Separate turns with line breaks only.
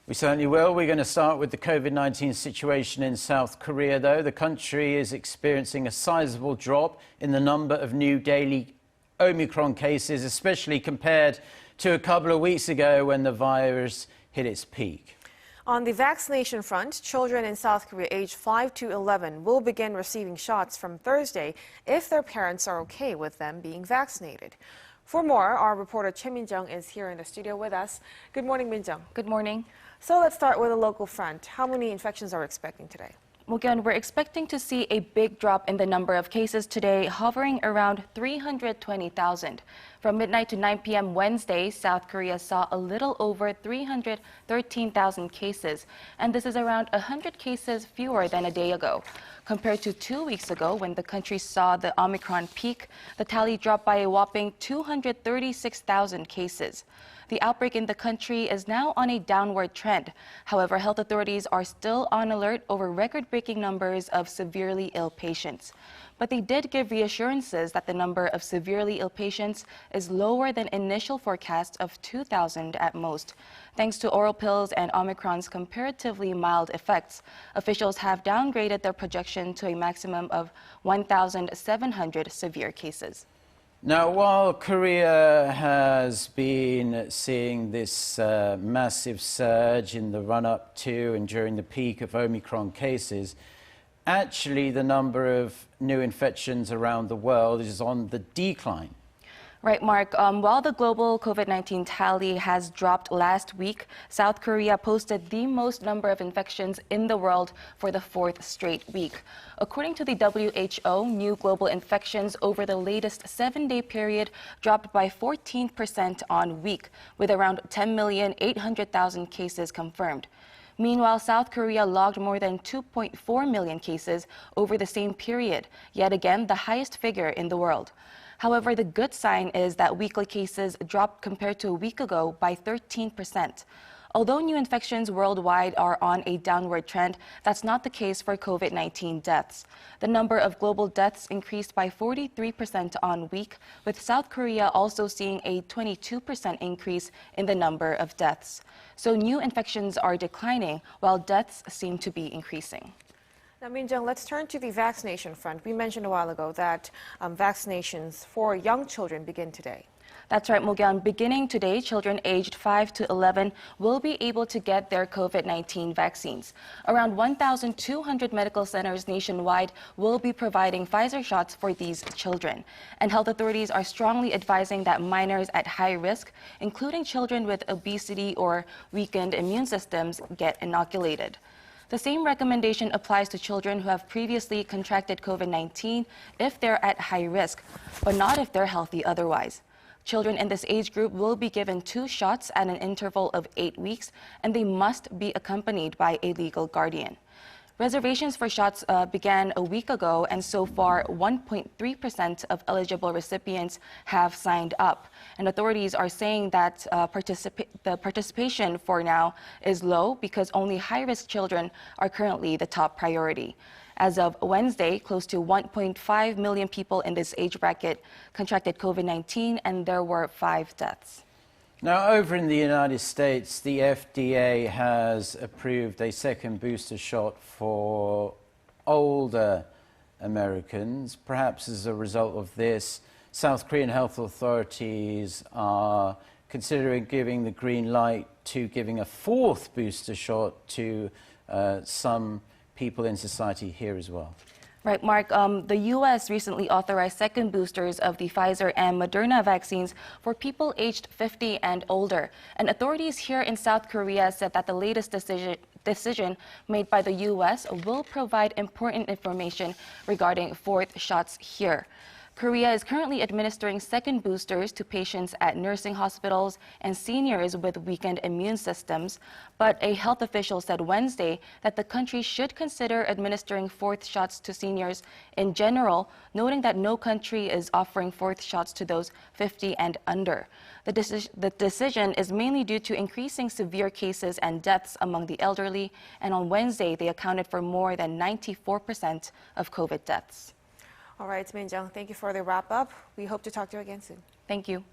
We certainly will. We're going to start with the COVID-19 situation in South Korea, though. The country is experiencing a sizable drop in the number of new daily Omicron cases, especially compared to a couple of weeks ago when the virus hit its peak.
On the vaccination front, children in South Korea aged 5 to 11 will begin receiving shots from Thursday if their parents are okay with them being vaccinated. For more, our reporter Choi Min-jung is here in the studio with us. Good morning, Min-jung.
Good morning.
So let's start with the local front. How many infections are we expecting today?
Mok-yeon, we're expecting to see a big drop in the number of cases today, hovering around 320,000. From midnight to 9 p.m. Wednesday, South Korea saw a little over 313,000 cases, and this is around 100 cases fewer than a day ago. Compared to 2 weeks ago, when the country saw the Omicron peak, the tally dropped by a whopping 236,000 cases. The outbreak in the country is now on a downward trend. However, health authorities are still on alert over record-breaking numbers of severely ill patients. But they did give reassurances that the number of severely ill patients is lower than initial forecast of 2,000 at most. Thanks to oral pills and Omicron's comparatively mild effects, officials have downgraded their projection to a maximum of 1,700 severe cases.
Now, while Korea has been seeing this massive surge in the run-up to and during the peak of Omicron cases, actually the number of new infections around the world is on the decline.
Right, Mark. While the global COVID-19 tally has dropped last week, South Korea posted the most number of infections in the world for the fourth straight week. According to the WHO, new global infections over the latest 7-day period dropped by 14% on week, with around 10,800,000 cases confirmed. Meanwhile, South Korea logged more than 2.4 million cases over the same period, yet again the highest figure in the world. However, the good sign is that weekly cases dropped compared to a week ago by 13%. Although new infections worldwide are on a downward trend, that's not the case for COVID-19 deaths. The number of global deaths increased by 43% on week, with South Korea also seeing a 22% increase in the number of deaths. So new infections are declining, while deaths seem to be increasing.
Now, Min-jung, let's turn to the vaccination front. We mentioned a while ago that vaccinations for young children begin today.
That's right, Mok-yeon. Beginning today, children aged 5 to 11 will be able to get their COVID-19 vaccines. Around 1,200 medical centers nationwide will be providing Pfizer shots for these children. And health authorities are strongly advising that minors at high risk, including children with obesity or weakened immune systems, get inoculated. The same recommendation applies to children who have previously contracted COVID-19 if they're at high risk, but not if they're healthy otherwise. Children in this age group will be given 2 shots at an interval of 8 weeks, and they must be accompanied by a legal guardian. Reservations for shots began a week ago, and so far 1.3% of eligible recipients have signed up. And authorities are saying that the participation for now is low because only high-risk children are currently the top priority. As of Wednesday, close to 1.5 million people in this age bracket contracted COVID-19, and there were 5 deaths.
Now, over in the United States, the FDA has approved a second booster shot for older Americans. Perhaps as a result of this, South Korean health authorities are considering giving the green light to giving a 4th booster shot to some people in society here as well.
Right, Mark. The U.S. recently authorized second boosters of the Pfizer and Moderna vaccines for people aged 50 and older. And authorities here in South Korea said that the latest decision made by the U.S. will provide important information regarding 4th shots here. Korea is currently administering second boosters to patients at nursing hospitals and seniors with weakened immune systems. But a health official said Wednesday that the country should consider administering 4th shots to seniors in general, noting that no country is offering 4th shots to those 50 and under. The decision is mainly due to increasing severe cases and deaths among the elderly, and on Wednesday they accounted for more than 94% of COVID deaths.
All right, Min-jung, thank you for the wrap-up. We hope to talk to you again soon.
Thank you.